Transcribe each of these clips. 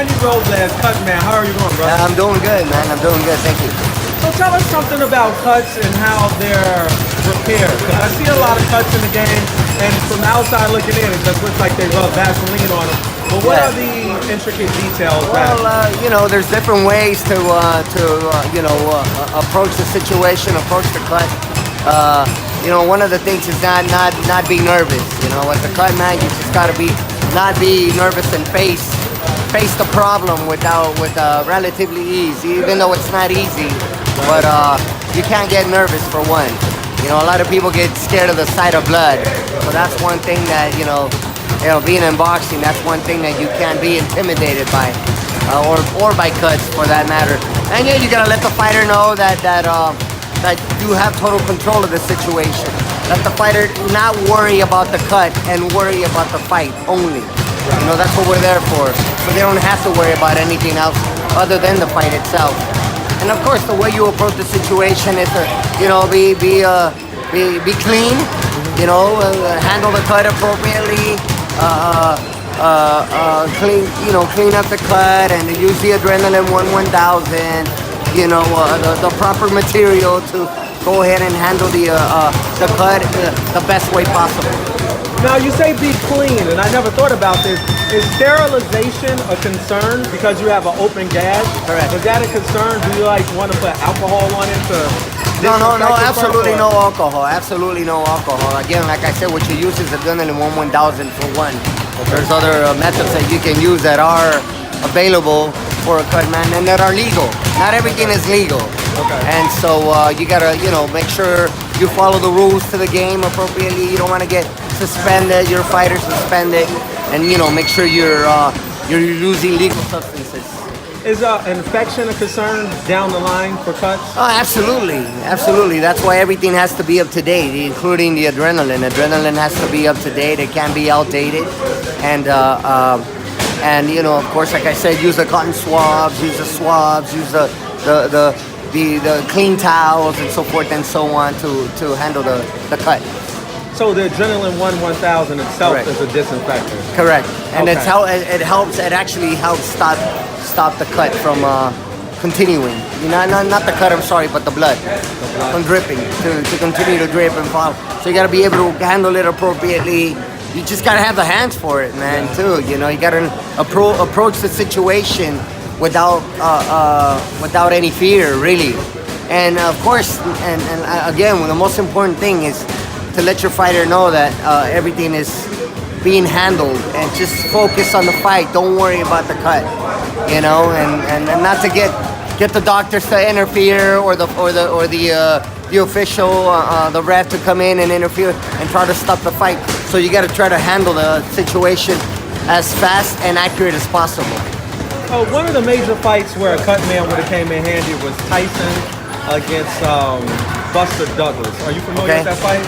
Manny Robles, Cutman. How are you doing, bro? I'm doing good, man. I'm doing good. Thank you. So tell us something about cuts and how they're repaired. Because I see a lot of cuts in the game, and from the outside looking in, it just looks like they rub Vaseline on them. But what are the intricate details? Well, there's different ways to approach the situation, approach the cut. One of the things is not be nervous. With the cut, man, you just gotta not be nervous and face the problem with relatively ease, even though it's not easy. But you can't get nervous for one. A lot of people get scared of the sight of blood. So that's one thing that being in boxing, that's one thing that you can't be intimidated by, or by cuts for that matter. And yeah, you gotta let the fighter know that you have total control of the situation. Let the fighter not worry about the cut and worry about the fight only. That's what we're there for. So they don't have to worry about anything else other than the fight itself. And of course, the way you approach the situation is to, be clean. Handle the cut appropriately. Clean up the cut and use the adrenaline 1000. The proper material to go ahead and handle the cut the best way possible. Now you say be clean, and I never thought about this. Is sterilization a concern because you have an open gash? Correct. Is that a concern? Do you want to put alcohol on it to? No, absolutely no alcohol. Absolutely no alcohol. Again, like I said, what you use is adrenaline 1000 for one. Okay. There's other methods that you can use that are available for a Cutman and that are legal. Not everything is legal. Okay. And so you gotta, make sure you follow the rules to the game appropriately. You don't want to get suspended, your fighter suspended, and make sure you're using legal substances. Is infection a concern down the line for cuts? Oh, absolutely. That's why everything has to be up to date, including the adrenaline. Adrenaline has to be up to date. It can't be outdated, and of course, like I said, use the cotton swabs, use the clean towels and so forth and so on to handle the cut. So the adrenaline 1000 itself Correct. is a disinfectant. Correct, and Okay. it actually helps stop the cut from continuing. Not the cut, I'm sorry, but the blood from dripping to continue to drip and fall. So you got to be able to handle it appropriately. You just got to have the hands for it, man. Too. You got to approach the situation without any fear, really. And of course, and again, the most important thing is to let your fighter know that everything is being handled and just focus on the fight. Don't worry about the cut, and not to get the doctors to interfere or the official, the ref to come in and interfere and try to stop the fight. So you got to try to handle the situation as fast and accurate as possible. One of the major fights where a cut man would have came in handy was Tyson against Buster Douglas. Are you familiar with that fight?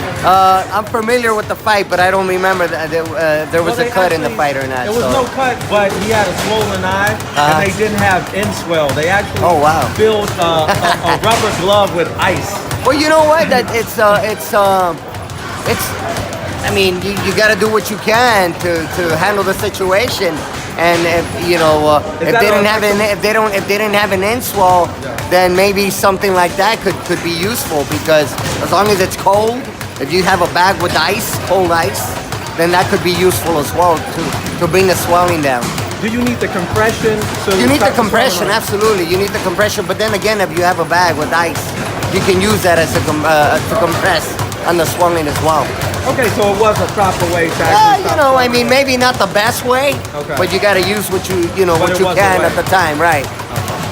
I'm familiar with the fight, but I don't remember that there was a cut in the fight or not. There was no cut, but he had a swollen eye, and they didn't have inswell. They actually filled a rubber glove with ice. Well, you know what? I mean, you got to do what you can to handle the situation. And if they didn't have an inswell, then maybe something like that could be useful, because as long as it's cold, if you have a bag with ice, cold ice, then that could be useful as well to bring the swelling down. Do you need the compression? You need the compression, absolutely. You need the compression, but then again, if you have a bag with ice, you can use that as to compress on the swelling as well. Okay, so it was a proper way to actually I mean, maybe not the best way, but you got to use what you can at the time, right?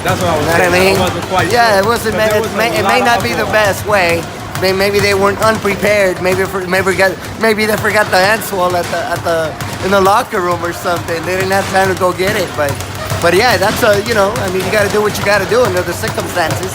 That's what I was saying. I wasn't quite sure. It wasn't. It may not be the best way. Maybe they weren't unprepared. Maybe they forgot the hand swell in the locker room or something. They didn't have time to go get it. But yeah, that's you got to do what you got to do under the circumstances.